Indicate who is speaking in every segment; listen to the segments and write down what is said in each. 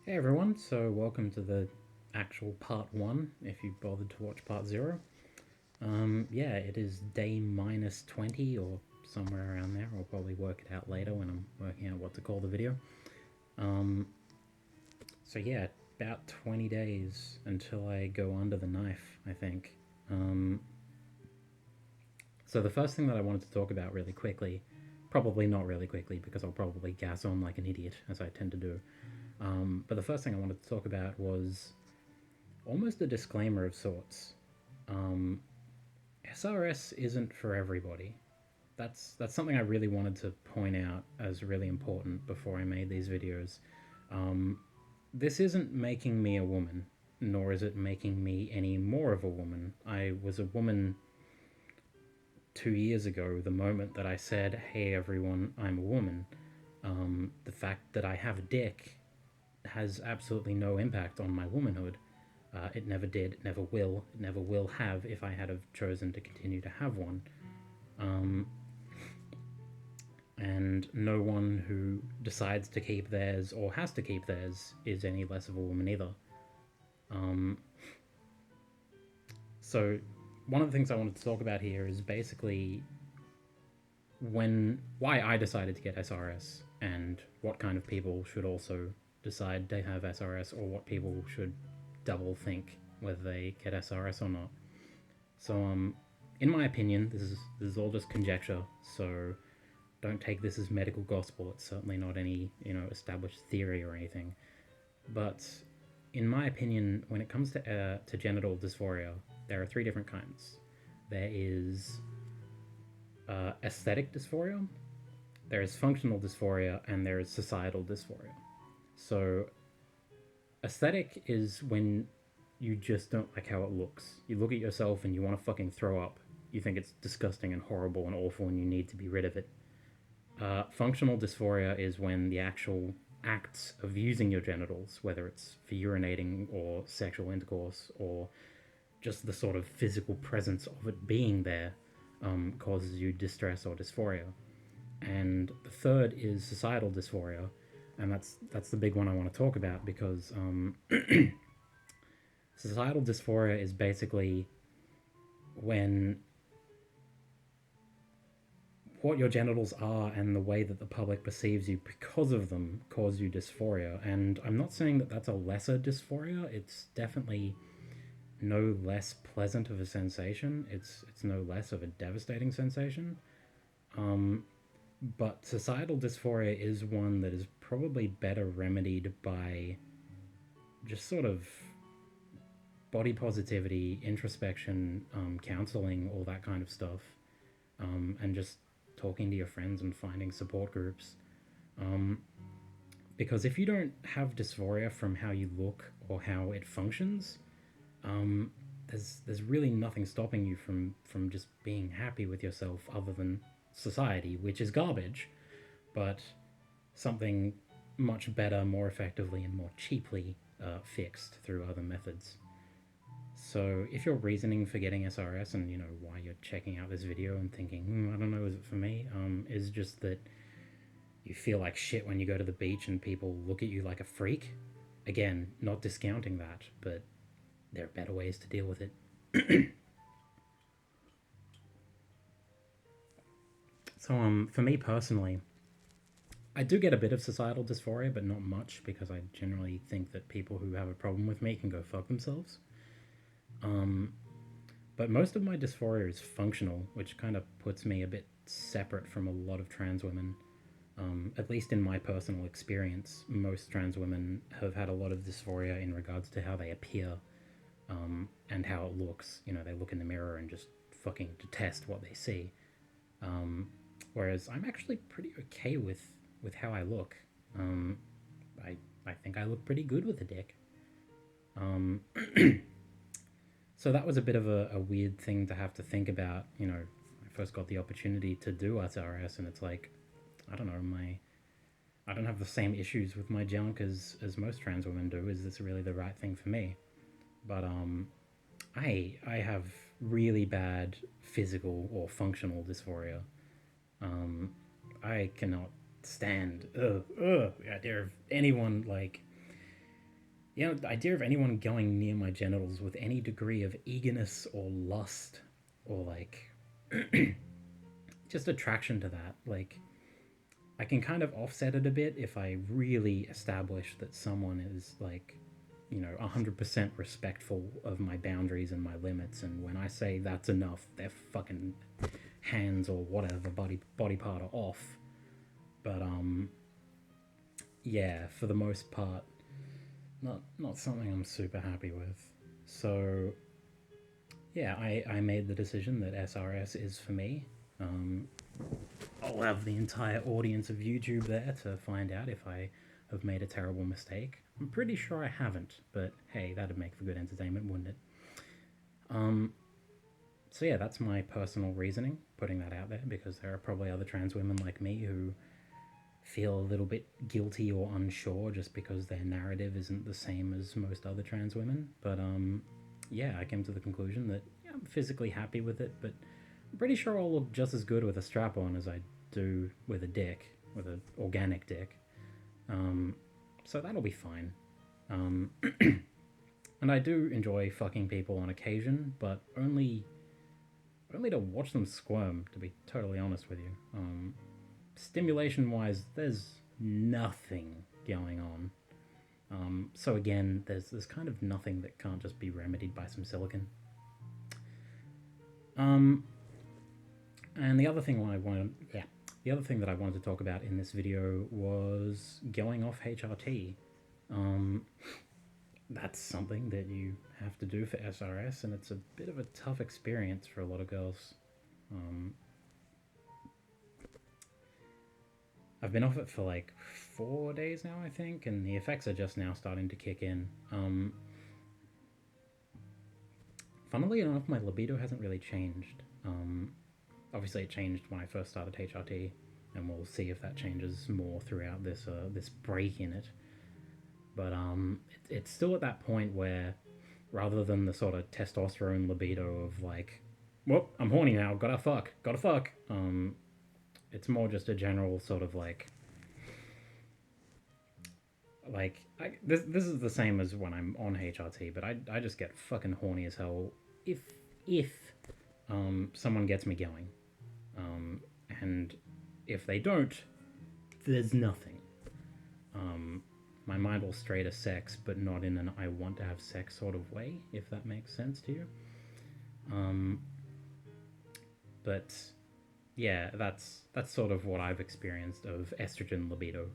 Speaker 1: Hey everyone, so welcome to the actual part one, if you bothered to watch part zero. Yeah, it is day minus 20 or somewhere around there. I'll probably work it out later when I'm working out what to call the video. Um, so yeah, about 20 days until I go under the knife, I think. Um, so the first thing that I wanted to talk about really quickly, probably not really quickly because I'll probably gas on like an idiot, as I tend to do. But the first thing I wanted to talk about was almost a disclaimer of sorts. Um, SRS isn't for everybody. That's something I really wanted to point out as really important before I made these videos. Um, this isn't making me a woman, nor is it making me any more of a woman. I was a woman 2 years ago, the moment that I said, "Hey everyone, I'm a woman." The fact that I have a dick has absolutely no impact on my womanhood. It never did, it never will have if I had have chosen to continue to have one. Um, and no one who decides to keep theirs or has to keep theirs is any less of a woman either. Um, so, one of the things I wanted to talk about here is basically why I decided to get SRS and what kind of people should also decide to have SRS or what people should double think whether they get SRS or not. So, in my opinion, this is all just conjecture. So, don't take this as medical gospel. It's certainly not any established theory or anything. But in my opinion, when it comes to genital dysphoria, there are three different kinds. There is aesthetic dysphoria, there is functional dysphoria, and there is societal dysphoria. So, aesthetic is when you just don't like how it looks. You look at yourself and you want to fucking throw up. You think it's disgusting and horrible and awful and you need to be rid of it. Functional dysphoria is when the actual acts of using your genitals, whether it's for urinating or sexual intercourse or just the sort of physical presence of it being there, causes you distress or dysphoria. And the third is societal dysphoria, and that's the big one I want to talk about because societal dysphoria is basically when what your genitals are and the way that the public perceives you because of them cause you dysphoria. And I'm not saying that that's a lesser dysphoria. It's definitely no less pleasant of a sensation. It's no less of a devastating sensation. Um, but societal dysphoria is one that is probably better remedied by just sort of body positivity, introspection, counseling, all that kind of stuff, and just talking to your friends and finding support groups. Um, because if you don't have dysphoria from how you look or how it functions, um, there's really nothing stopping you from just being happy with yourself other than society, which is garbage, but something much better, more effectively, and more cheaply fixed through other methods. So if your reasoning for getting SRS and why you're checking out this video and thinking, I don't know, is it for me, is just that you feel like shit when you go to the beach and people look at you like a freak. Again, not discounting that, but there are better ways to deal with it. So for me personally, I do get a bit of societal dysphoria, but not much because I generally think that people who have a problem with me can go fuck themselves. Um, but most of my dysphoria is functional, which kind of puts me a bit separate from a lot of trans women. At least in my personal experience, most trans women have had a lot of dysphoria in regards to how they appear, and how it looks. They look in the mirror and just fucking detest what they see. Um, Whereas I'm actually pretty okay with how I look. Um, I I think I look pretty good with a dick. Um, so that was a bit of a weird thing to have to think about. I first got the opportunity to do SRS, and it's like, I don't know, I don't have the same issues with my junk as most trans women do. Is this really the right thing for me? But I have really bad physical or functional dysphoria. Um, I cannot stand the idea of anyone like You know, the idea of anyone going near my genitals with any degree of eagerness or lust or like just attraction to that, like I can kind of offset it a bit if I really establish that someone is like, 100% respectful of my boundaries and my limits. And when I say that's enough, their fucking hands or whatever body part are off. But yeah, for the most part, not something I'm super happy with. So yeah, I made the decision that SRS is for me. Um, I'll have the entire audience of YouTube there to find out if I have made a terrible mistake. I'm pretty sure I haven't, but hey, that'd make for good entertainment, wouldn't it? Um, so yeah, that's my personal reasoning, putting that out there, because there are probably other trans women like me who feel a little bit guilty or unsure just because their narrative isn't the same as most other trans women. But yeah, I came to the conclusion that yeah, I'm physically happy with it, but I'm pretty sure I'll look just as good with a strap on as I do with a dick, with an organic dick. Um, so that'll be fine. Um, and I do enjoy fucking people on occasion, but only to watch them squirm. To be totally honest with you, stimulation wise, there's nothing going on. So again, there's kind of nothing that can't just be remedied by some silicon. Um, and the other thing that I wanted to talk about in this video was going off HRT. Um, that's something that you have to do for SRS, and it's a bit of a tough experience for a lot of girls. Um, I've been off it for like 4 days now, I think, and the effects are just now starting to kick in. Funnily enough, my libido hasn't really changed. Obviously, it changed when I first started HRT, and we'll see if that changes more throughout this break in it. But it's still at that point where, rather than the sort of testosterone libido of like, well, I'm horny now, gotta fuck. It's more just a general sort of this is the same as when I'm on HRT, but I just get fucking horny as hell if if someone gets me going, and if they don't, there's nothing. My mind will stray to sex, but not in an I want to have sex sort of way, if that makes sense to you. Um, but yeah, that's sort of what I've experienced of estrogen libido,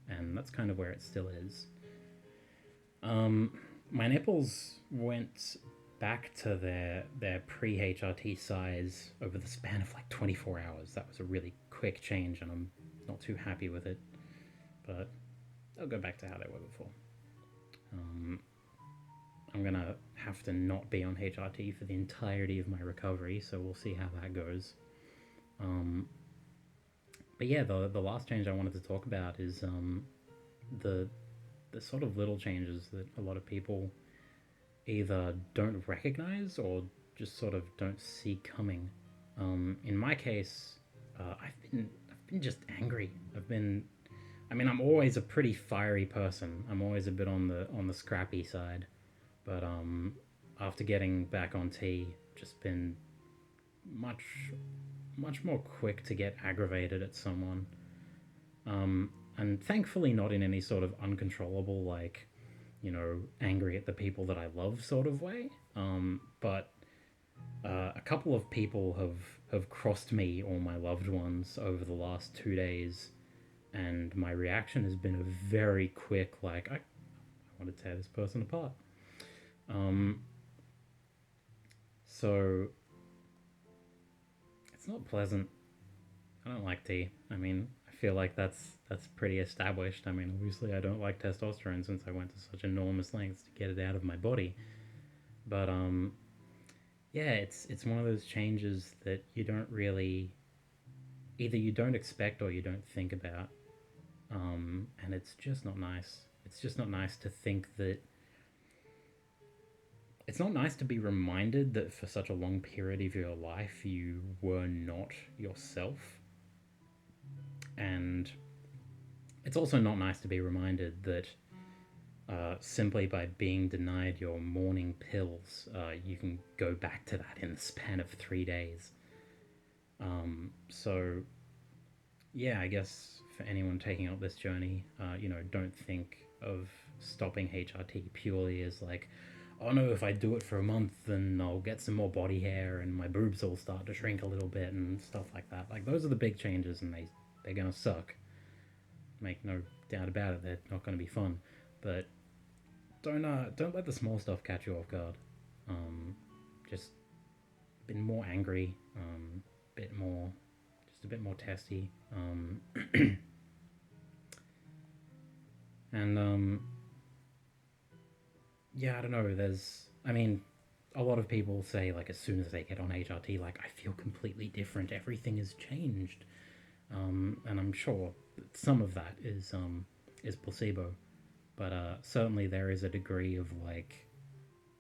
Speaker 1: and that's kind of where it still is. My nipples went back to their pre HRT size over the span of like 24 hours. That was a really quick change, and I'm not too happy with it, but they'll go back to how they were before. Um, I'm gonna have to not be on HRT for the entirety of my recovery, so we'll see how that goes. Um, but yeah, the last change I wanted to talk about is the the sort of little changes that a lot of people either don't recognize or just sort of don't see coming. In my case, I've been just angry. I mean, I'm always a pretty fiery person. I'm always a bit on the scrappy side, but after getting back on T, just been much much more quick to get aggravated at someone. And thankfully not in any sort of uncontrollable, like, angry at the people that I love sort of way. But a couple of people have crossed me or my loved ones over the last 2 days, and my reaction has been a very quick, like, I want to tear this person apart. Um, so it's not pleasant. I don't like tea. I mean, I feel like that's pretty established. I mean, obviously, I don't like testosterone since I went to such enormous lengths to get it out of my body. But yeah, it's one of those changes that you don't really either you don't expect or you don't think about, and it's just not nice. It's just not nice to think that. It's not nice to be reminded that for such a long period of your life you were not yourself, and it's also not nice to be reminded that simply by being denied your morning pills, you can go back to that in the span of 3 days. So yeah, I guess for anyone taking up this journey, don't think of stopping HRT purely as like, oh no, if I do it for a month, then I'll get some more body hair and my boobs will start to shrink a little bit and stuff like that. Like those are the big changes, and they're gonna suck. Make no doubt about it. They're not gonna be fun, but don't let the small stuff catch you off guard. Just been more angry, bit more, just a bit more testy, and yeah, I don't know. I mean, a lot of people say like as soon as they get on HRT, like I feel completely different. Everything has changed, and I'm sure that some of that is placebo, but certainly there is a degree of like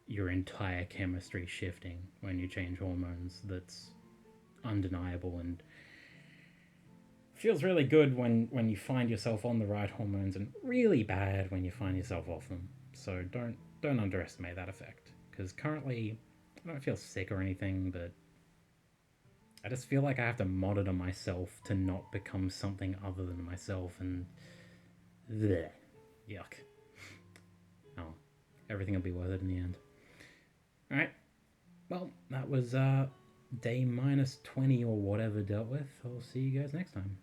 Speaker 1: your entire chemistry shifting when you change hormones that's undeniable and feels really good when you find yourself on the right hormones, and really bad when you find yourself off them. So don't underestimate that effect, because currently I don't feel sick or anything, but I just feel like I have to monitor myself to not become something other than myself, and bleh, yuck. Oh, everything will be worth it in the end. All right. Well, that was day minus 20 or whatever dealt with. I'll see you guys next time.